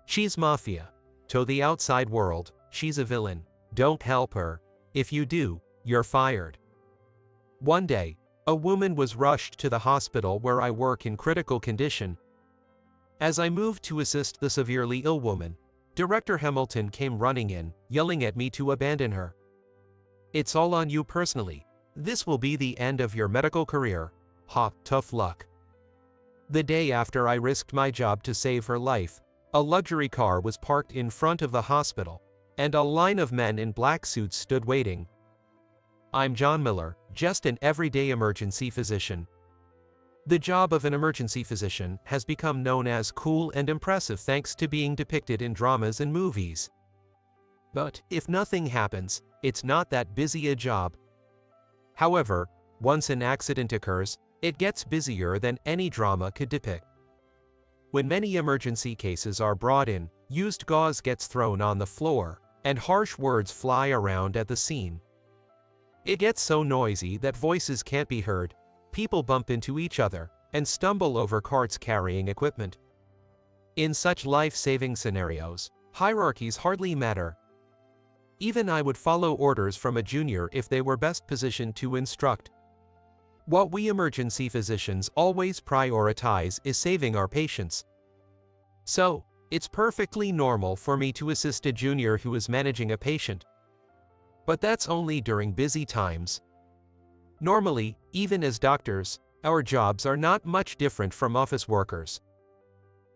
She's mafia. To the outside world, she's a villain. Don't help her. If you do, you're fired. One day, a woman was rushed to the hospital where I work in critical condition. As I moved to assist the severely ill woman, Director Hamilton came running in, yelling at me to abandon her. "It's all on you personally. This will be the end of your medical career. Ha, tough luck." The day after I risked my job to save her life, a luxury car was parked in front of the hospital, and a line of men in black suits stood waiting. I'm John Miller, just an everyday emergency physician. The job of an emergency physician has become known as cool and impressive thanks to being depicted in dramas and movies. But if nothing happens, it's not that busy a job. However, once an accident occurs, it gets busier than any drama could depict. When many emergency cases are brought in, used gauze gets thrown on the floor, and harsh words fly around at the scene. It gets so noisy that voices can't be heard, people bump into each other, and stumble over carts carrying equipment. In such life-saving scenarios, hierarchies hardly matter. Even I would follow orders from a junior if they were best positioned to instruct. What we emergency physicians always prioritize is saving our patients. So, it's perfectly normal for me to assist a junior who is managing a patient. But that's only during busy times. Normally, even as doctors, our jobs are not much different from office workers.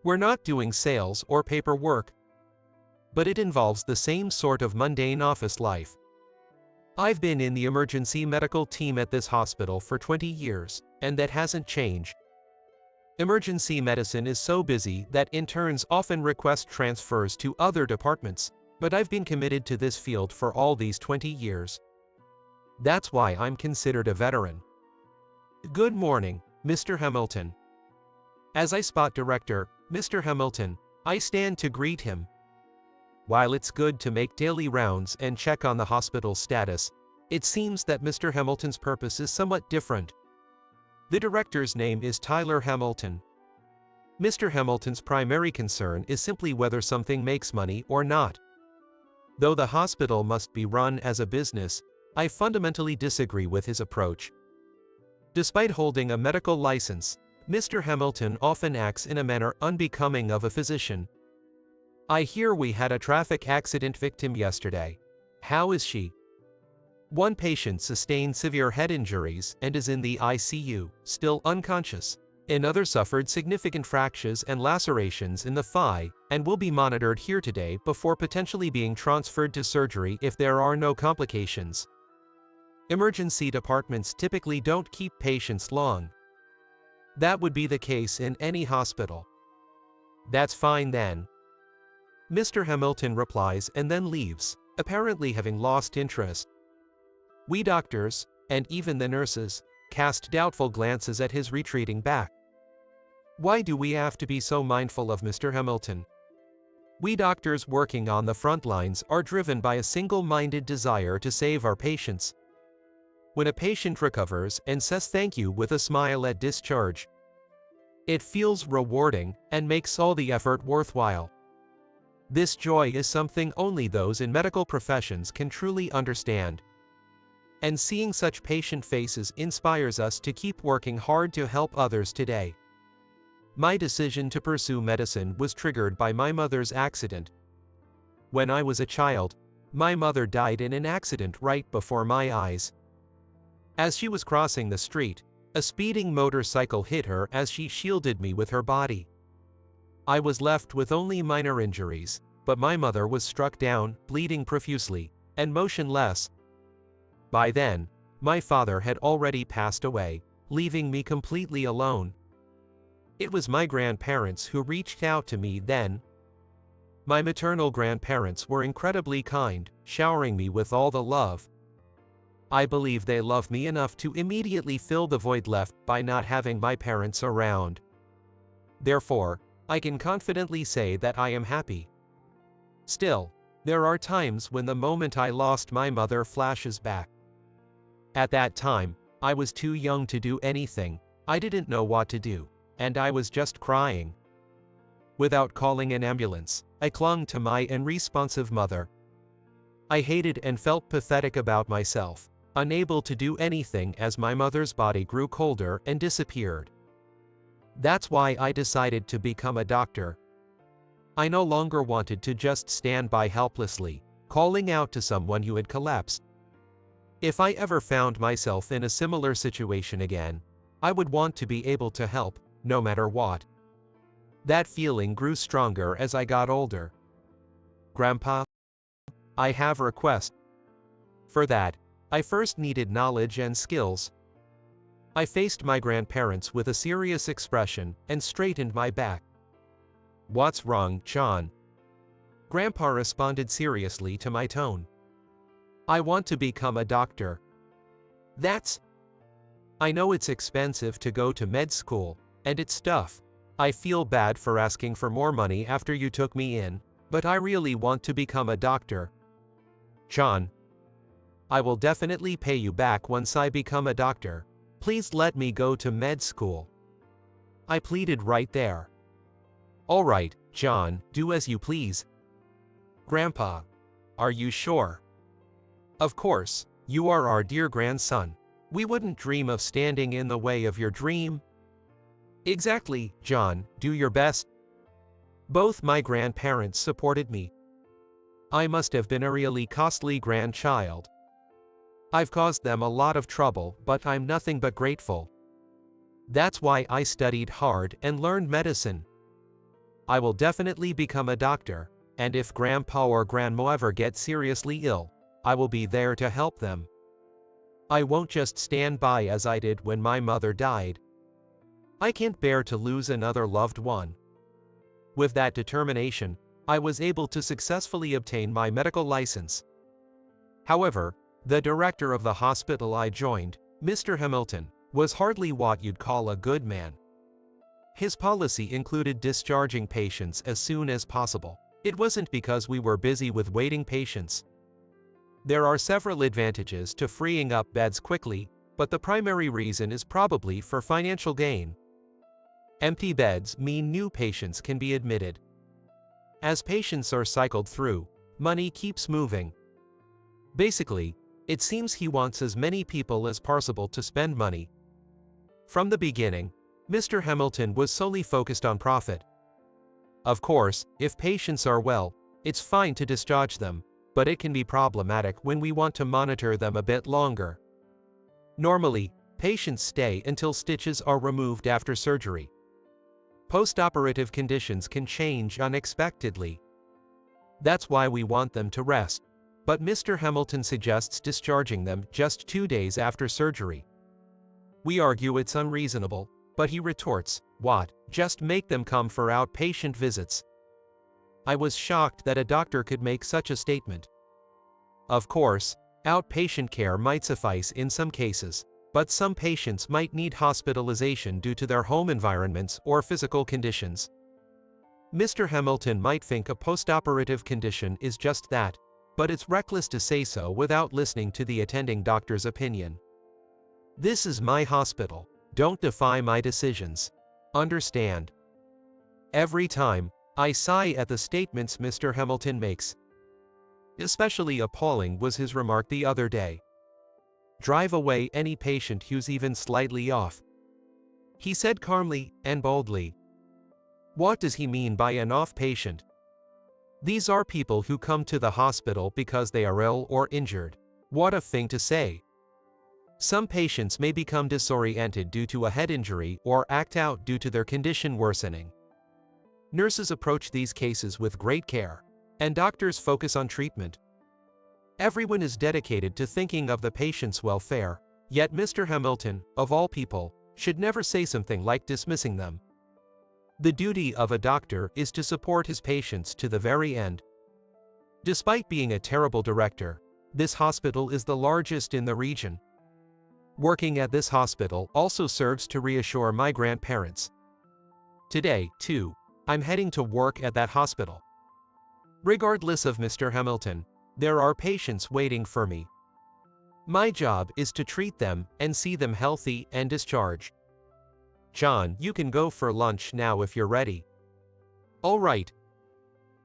We're not doing sales or paperwork, but it involves the same sort of mundane office life. I've been in the emergency medical team at this hospital for 20 years, and that hasn't changed. Emergency medicine is so busy that interns often request transfers to other departments, but I've been committed to this field for all these 20 years. That's why I'm considered a veteran. Good morning, Mr. Hamilton. As I spot Director, Mr. Hamilton, I stand to greet him. While it's good to make daily rounds and check on the hospital's status, it seems that Mr. Hamilton's purpose is somewhat different. The director's name is Tyler Hamilton. Mr. Hamilton's primary concern is simply whether something makes money or not. Though the hospital must be run as a business, I fundamentally disagree with his approach. Despite holding a medical license, Mr. Hamilton often acts in a manner unbecoming of a physician. I hear we had a traffic accident victim yesterday. How is she? One patient sustained severe head injuries and is in the ICU, still unconscious. Another suffered significant fractures and lacerations in the thigh and will be monitored here today before potentially being transferred to surgery if there are no complications. Emergency departments typically don't keep patients long. That would be the case in any hospital. That's fine then. Mr. Hamilton replies and then leaves, apparently having lost interest. We doctors, and even the nurses, cast doubtful glances at his retreating back. Why do we have to be so mindful of Mr. Hamilton? We doctors working on the front lines are driven by a single-minded desire to save our patients. When a patient recovers and says thank you with a smile at discharge, it feels rewarding and makes all the effort worthwhile. This joy is something only those in medical professions can truly understand. And seeing such patient faces inspires us to keep working hard to help others today. My decision to pursue medicine was triggered by my mother's accident. When I was a child, my mother died in an accident right before my eyes. As she was crossing the street, a speeding motorcycle hit her as she shielded me with her body. I was left with only minor injuries, but my mother was struck down, bleeding profusely, and motionless. By then, my father had already passed away, leaving me completely alone. It was my grandparents who reached out to me then. My maternal grandparents were incredibly kind, showering me with all the love. I believe they loved me enough to immediately fill the void left by not having my parents around. Therefore, I can confidently say that I am happy. Still, there are times when the moment I lost my mother flashes back. At that time, I was too young to do anything, I didn't know what to do, and I was just crying. Without calling an ambulance, I clung to my unresponsive mother. I hated and felt pathetic about myself, unable to do anything as my mother's body grew colder and disappeared. That's why I decided to become a doctor. I no longer wanted to just stand by helplessly, calling out to someone who had collapsed. If I ever found myself in a similar situation again, I would want to be able to help, no matter what. That feeling grew stronger as I got older. Grandpa, I have a request. For that, I first needed knowledge and skills. I faced my grandparents with a serious expression and straightened my back. What's wrong, John? Grandpa responded seriously to my tone. I want to become a doctor. I know it's expensive to go to med school, and it's tough. I feel bad for asking for more money after you took me in, but I really want to become a doctor. John, I will definitely pay you back once I become a doctor. Please let me go to med school. I pleaded right there. All right, John, do as you please. Grandpa, are you sure? Of course, you are our dear grandson. We wouldn't dream of standing in the way of your dream. Exactly, John, do your best. Both my grandparents supported me. I must have been a really costly grandchild. I've caused them a lot of trouble, but I'm nothing but grateful. That's why I studied hard and learned medicine. I will definitely become a doctor, and if Grandpa or Grandma ever get seriously ill, I will be there to help them. I won't just stand by as I did when my mother died. I can't bear to lose another loved one. With that determination, I was able to successfully obtain my medical license. However, the director of the hospital I joined, Mr. Hamilton, was hardly what you'd call a good man. His policy included discharging patients as soon as possible. It wasn't because we were busy with waiting patients. There are several advantages to freeing up beds quickly, but the primary reason is probably for financial gain. Empty beds mean new patients can be admitted. As patients are cycled through, money keeps moving. Basically, it seems he wants as many people as possible to spend money. From the beginning, Mr. Hamilton was solely focused on profit. Of course, if patients are well, it's fine to discharge them, but it can be problematic when we want to monitor them a bit longer. Normally, patients stay until stitches are removed after surgery. Post-operative conditions can change unexpectedly. That's why we want them to rest, but Mr. Hamilton suggests discharging them just 2 days after surgery. We argue it's unreasonable, but he retorts, "What? Just make them come for outpatient visits." I was shocked that a doctor could make such a statement. Of course, outpatient care might suffice in some cases, but some patients might need hospitalization due to their home environments or physical conditions. Mr. Hamilton might think a postoperative condition is just that, but it's reckless to say so without listening to the attending doctor's opinion. This is my hospital. Don't defy my decisions. Understand? Every time, I sigh at the statements Mr. Hamilton makes. Especially appalling was his remark the other day. Drive away any patient who's even slightly off. He said calmly and boldly. What does he mean by an off patient? These are people who come to the hospital because they are ill or injured. What a thing to say. Some patients may become disoriented due to a head injury or act out due to their condition worsening. Nurses approach these cases with great care, and doctors focus on treatment. Everyone is dedicated to thinking of the patient's welfare, yet Mr. Hamilton, of all people, should never say something like dismissing them. The duty of a doctor is to support his patients to the very end. Despite being a terrible director, this hospital is the largest in the region. Working at this hospital also serves to reassure my grandparents. Today, too, I'm heading to work at that hospital. Regardless of Mr. Hamilton, there are patients waiting for me. My job is to treat them and see them healthy and discharged. John, you can go for lunch now if you're ready. All right.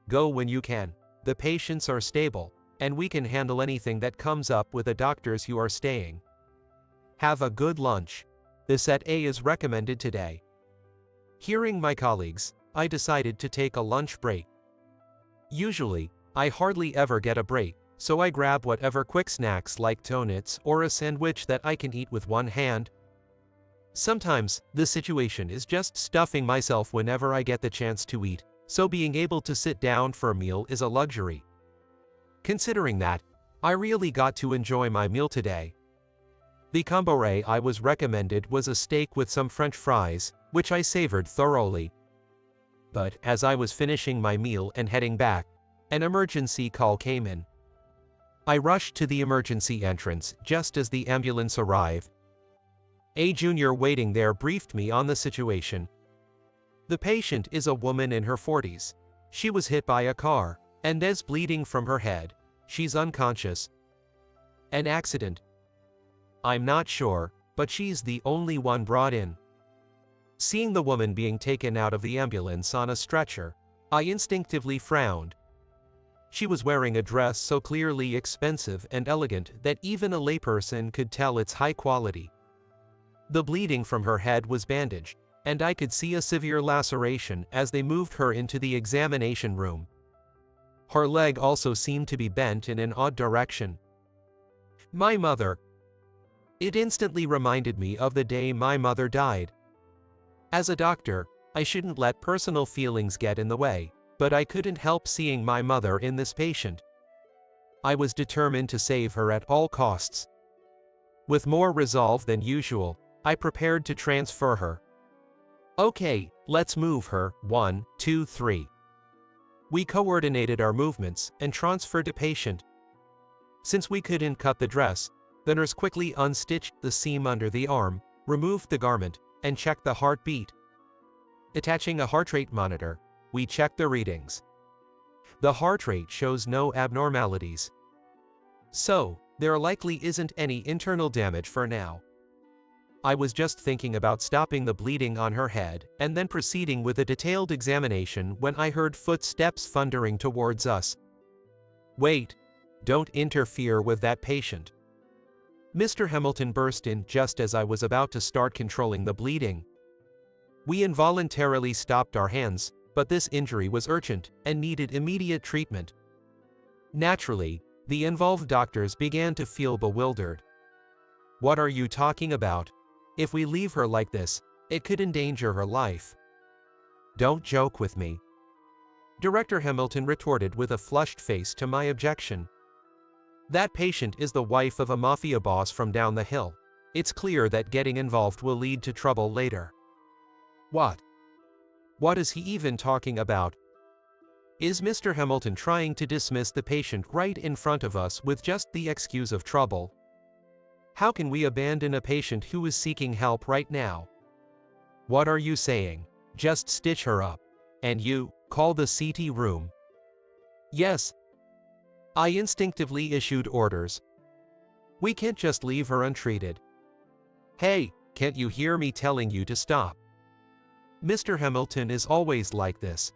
Go when you can. The patients are stable, and we can handle anything that comes up with the doctors who are staying. Have a good lunch. The set A is recommended today. Hearing my colleagues, I decided to take a lunch break. Usually, I hardly ever get a break, so I grab whatever quick snacks like donuts or a sandwich that I can eat with one hand. Sometimes, the situation is just stuffing myself whenever I get the chance to eat, so being able to sit down for a meal is a luxury. Considering that, I really got to enjoy my meal today. The combo I was recommended was a steak with some French fries, which I savored thoroughly. But as I was finishing my meal and heading back, an emergency call came in. I rushed to the emergency entrance just as the ambulance arrived. A junior waiting there briefed me on the situation. The patient is a woman in her 40s. She was hit by a car, and is bleeding from her head. She's unconscious. An accident? I'm not sure, but she's the only one brought in. Seeing the woman being taken out of the ambulance on a stretcher, I instinctively frowned. She was wearing a dress so clearly expensive and elegant that even a layperson could tell its high quality. The bleeding from her head was bandaged, and I could see a severe laceration as they moved her into the examination room. Her leg also seemed to be bent in an odd direction. My mother. It instantly reminded me of the day my mother died. As a doctor, I shouldn't let personal feelings get in the way, but I couldn't help seeing my mother in this patient. I was determined to save her at all costs. With more resolve than usual, I prepared to transfer her. Okay, let's move her, 1, 2, 3. We coordinated our movements and transferred the patient. Since we couldn't cut the dress, the nurse quickly unstitched the seam under the arm, removed the garment, and checked the heartbeat. Attaching a heart rate monitor, we checked the readings. The heart rate shows no abnormalities. So, there likely isn't any internal damage for now. I was just thinking about stopping the bleeding on her head and then proceeding with a detailed examination when I heard footsteps thundering towards us. Wait! Don't interfere with that patient. Mr. Hamilton burst in just as I was about to start controlling the bleeding. We involuntarily stopped our hands, but this injury was urgent and needed immediate treatment. Naturally, the involved doctors began to feel bewildered. What are you talking about? If we leave her like this, it could endanger her life. Don't joke with me. Director Hamilton retorted with a flushed face to my objection. That patient is the wife of a mafia boss from down the hill. It's clear that getting involved will lead to trouble later. What? What is he even talking about? Is Mr. Hamilton trying to dismiss the patient right in front of us with just the excuse of trouble? How can we abandon a patient who is seeking help right now? What are you saying? Just stitch her up. And you, call the CT room. Yes. I instinctively issued orders. We can't just leave her untreated. Hey, can't you hear me telling you to stop? Mr. Hamilton is always like this.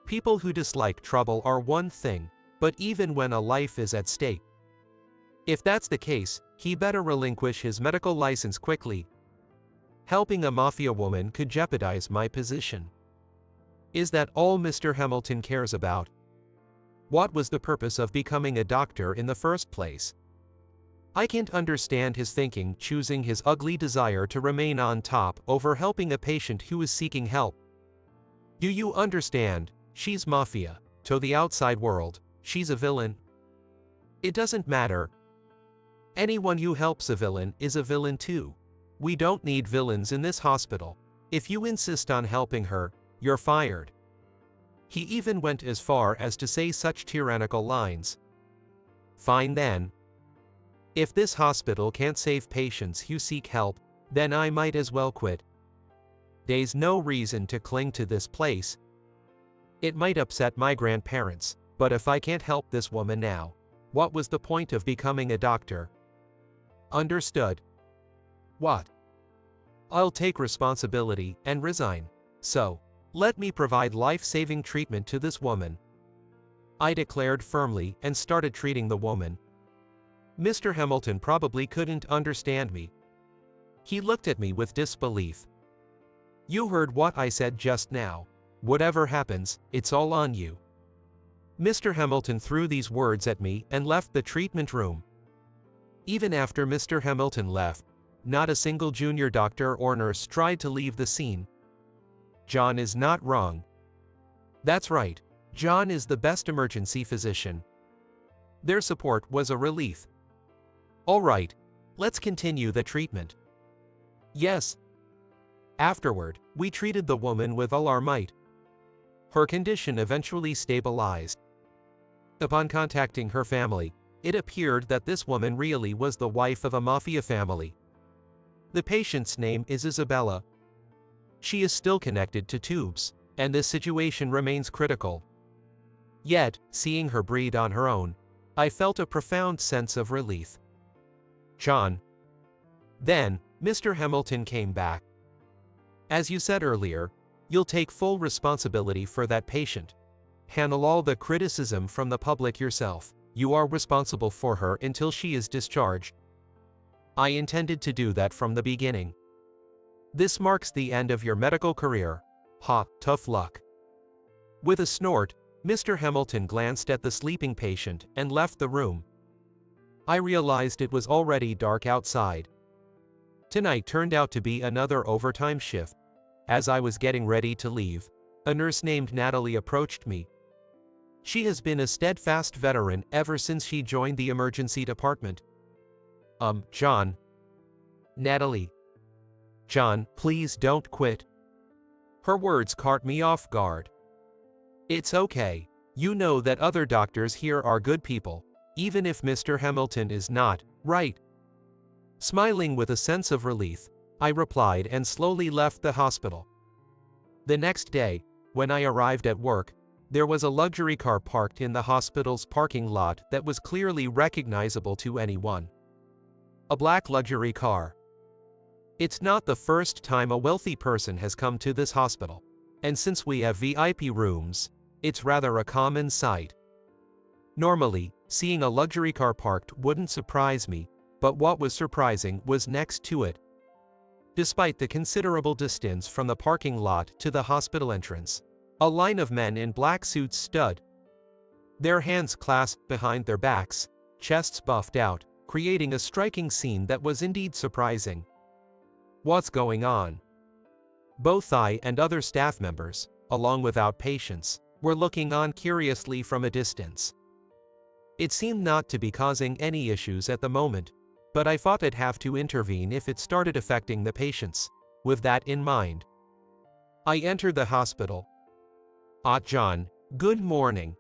People who dislike trouble are one thing, but even when a life is at stake. If that's the case, he better relinquish his medical license quickly. Helping a mafia woman could jeopardize my position. Is that all Mr. Hamilton cares about? What was the purpose of becoming a doctor in the first place? I can't understand his thinking, choosing his ugly desire to remain on top over helping a patient who is seeking help. Do you understand? She's mafia. To the outside world, she's a villain. It doesn't matter. Anyone who helps a villain is a villain too. We don't need villains in this hospital. If you insist on helping her, you're fired. He even went as far as to say such tyrannical lines. Fine then. If this hospital can't save patients who seek help, then I might as well quit. There's no reason to cling to this place. It might upset my grandparents, but if I can't help this woman now, what was the point of becoming a doctor? Understood. What? I'll take responsibility and resign. So, Let me provide life-saving treatment to this woman, I declared firmly and started treating the woman. Mr. Hamilton probably couldn't understand me. He looked at me with disbelief. You heard what I said just now. Whatever happens, it's all on you. Mr. Hamilton threw these words at me and left the treatment room. Even after Mr. Hamilton left, not a single junior doctor or nurse tried to leave the scene. John is not wrong. That's right, John is the best emergency physician. Their support was a relief. All right, let's continue the treatment. Yes. Afterward, we treated the woman with all our might. Her condition eventually stabilized. Upon contacting her family, it appeared that this woman really was the wife of a mafia family. The patient's name is Isabella. She is still connected to tubes, and this situation remains critical. Yet, seeing her breathe on her own, I felt a profound sense of relief. John. Then, Mr. Hamilton came back. As you said earlier, you'll take full responsibility for that patient. Handle all the criticism from the public yourself. You are responsible for her until she is discharged. I intended to do that from the beginning. This marks the end of your medical career. Ha, tough luck. With a snort, Mr. Hamilton glanced at the sleeping patient and left the room. I realized it was already dark outside. Tonight turned out to be another overtime shift. As I was getting ready to leave, a nurse named Natalie approached me. She has been a steadfast veteran ever since she joined the emergency department. John. Natalie. John, please don't quit. Her words caught me off guard. It's okay. You know that other doctors here are good people, even if Mr. Hamilton is not, right? Smiling with a sense of relief, I replied and slowly left the hospital. The next day, when I arrived at work, there was a luxury car parked in the hospital's parking lot that was clearly recognizable to anyone. A black luxury car. It's not the first time a wealthy person has come to this hospital, and since we have VIP rooms, it's rather a common sight. Normally, seeing a luxury car parked wouldn't surprise me, but what was surprising was next to it. Despite the considerable distance from the parking lot to the hospital entrance, a line of men in black suits stood. Their hands clasped behind their backs, chests buffed out, creating a striking scene that was indeed surprising. What's going on? Both I and other staff members, along with outpatients, were looking on curiously from a distance. It seemed not to be causing any issues at the moment, but I thought I'd have to intervene if it started affecting the patients. With that in mind, I entered the hospital. John, good morning.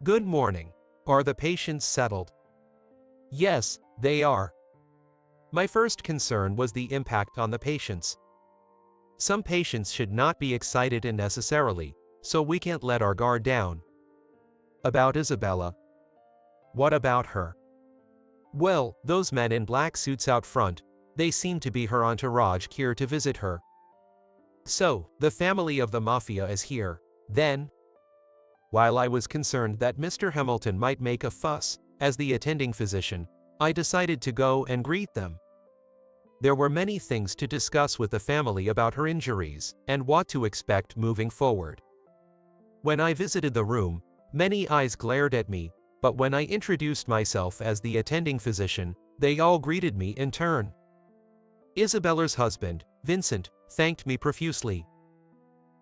Good morning. Are the patients settled? Yes, they are. My first concern was the impact on the patients. Some patients should not be excited unnecessarily, so we can't let our guard down. About Isabella. What about her? Well, those men in black suits out front, they seem to be her entourage here to visit her. So, the family of the mafia is here, then? While I was concerned that Mr. Hamilton might make a fuss, as the attending physician, I decided to go and greet them. There were many things to discuss with the family about her injuries, and what to expect moving forward. When I visited the room, many eyes glared at me, but when I introduced myself as the attending physician, they all greeted me in turn. Isabella's husband, Vincent, thanked me profusely.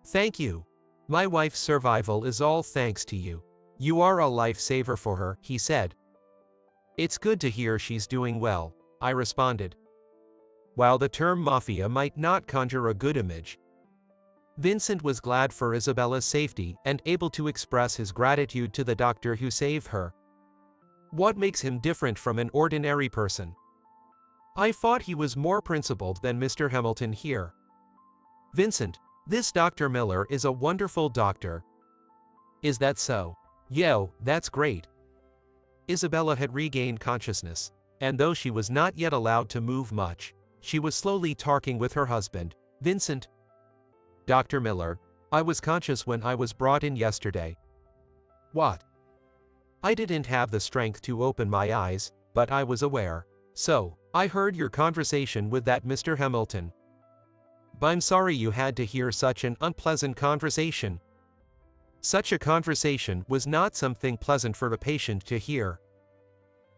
Thank you. My wife's survival is all thanks to you. You are a lifesaver for her, he said. It's good to hear she's doing well, I responded. While the term mafia might not conjure a good image, Vincent was glad for Isabella's safety and able to express his gratitude to the doctor who saved her. What makes him different from an ordinary person? I thought he was more principled than Mr. Hamilton here. Vincent, this Dr. Miller is a wonderful doctor. Is that so? Yo, that's great. Isabella had regained consciousness, and though she was not yet allowed to move much, she was slowly talking with her husband, Vincent. Dr. Miller, I was conscious when I was brought in yesterday. What? I didn't have the strength to open my eyes, but I was aware. So, I heard your conversation with that Mr. Hamilton. But I'm sorry you had to hear such an unpleasant conversation. Such a conversation was not something pleasant for the patient to hear,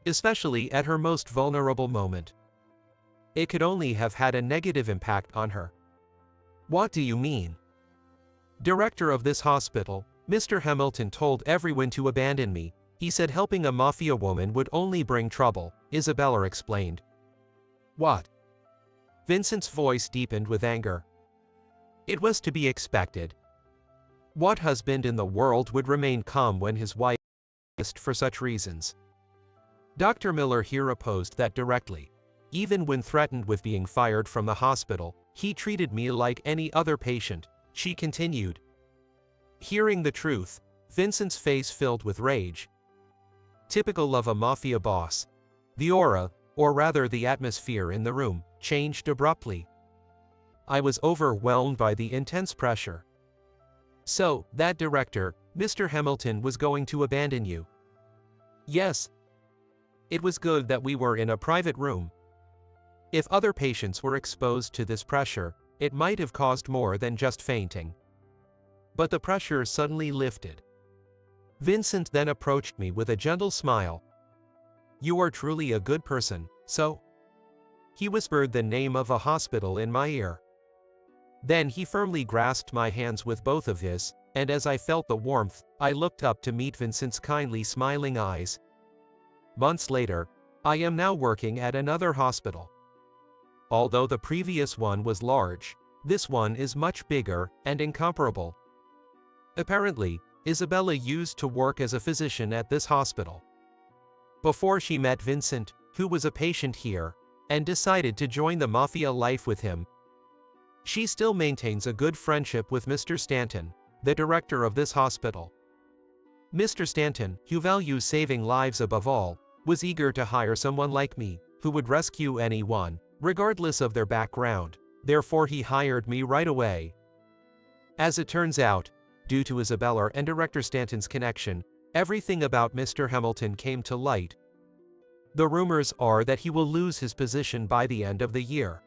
especially at her most vulnerable moment. It could only have had a negative impact on her. What do you mean? Director of this hospital, Mr. Hamilton told everyone to abandon me. He said helping a mafia woman would only bring trouble, Isabella explained. What? Vincent's voice deepened with anger. It was to be expected. What husband in the world would remain calm when his wife is for such reasons? Dr. Miller here opposed that directly. Even when threatened with being fired from the hospital, he treated me like any other patient, she continued. Hearing the truth, Vincent's face filled with rage. Typical of a mafia boss. The aura, or rather the atmosphere in the room, changed abruptly. I was overwhelmed by the intense pressure. So, that director, Mr. Hamilton, was going to abandon you? Yes. It was good that we were in a private room. If other patients were exposed to this pressure, it might have caused more than just fainting. But the pressure suddenly lifted. Vincent then approached me with a gentle smile. You are truly a good person, so? He whispered the name of a hospital in my ear. Then he firmly grasped my hands with both of his, and as I felt the warmth, I looked up to meet Vincent's kindly smiling eyes. Months later, I am now working at another hospital. Although the previous one was large, this one is much bigger and incomparable. Apparently, Isabella used to work as a physician at this hospital before she met Vincent, who was a patient here, and decided to join the mafia life with him. She still maintains a good friendship with Mr. Stanton, the director of this hospital. Mr. Stanton, who values saving lives above all, was eager to hire someone like me, who would rescue anyone, regardless of their background. Therefore he hired me right away. As it turns out, due to Isabella and Director Stanton's connection, everything about Mr. Hamilton came to light. The rumors are that he will lose his position by the end of the year.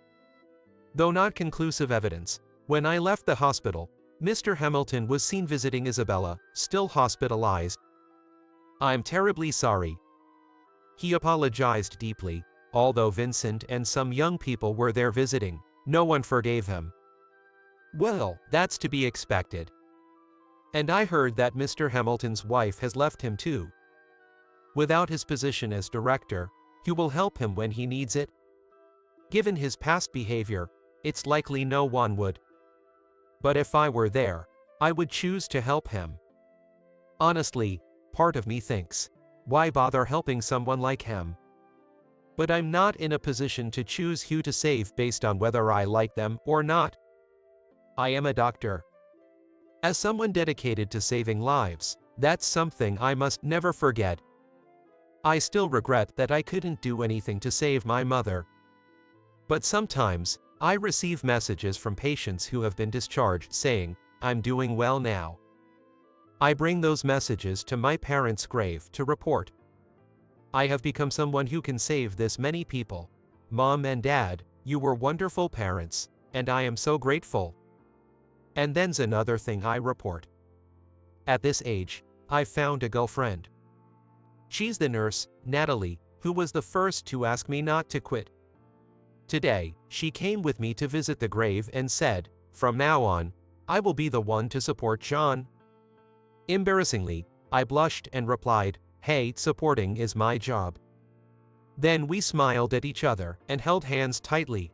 Though not conclusive evidence, when I left the hospital, Mr. Hamilton was seen visiting Isabella, still hospitalized. I'm terribly sorry. He apologized deeply. Although Vincent and some young people were there visiting, no one forgave him. Well, that's to be expected. And I heard that Mr. Hamilton's wife has left him too. Without his position as director, who will help him when he needs it? Given his past behavior, it's likely no one would. But if I were there, I would choose to help him. Honestly, part of me thinks, why bother helping someone like him? But I'm not in a position to choose who to save based on whether I like them or not. I am a doctor. As someone dedicated to saving lives, that's something I must never forget. I still regret that I couldn't do anything to save my mother. But sometimes, I receive messages from patients who have been discharged saying, I'm doing well now. I bring those messages to my parents' grave to report. I have become someone who can save this many people. Mom and Dad, you were wonderful parents, and I am so grateful. And then's another thing I report. At this age, I've found a girlfriend. She's the nurse, Natalie, who was the first to ask me not to quit. Today, she came with me to visit the grave and said, from now on, I will be the one to support John. Embarrassingly, I blushed and replied, hey, supporting is my job. Then we smiled at each other and held hands tightly.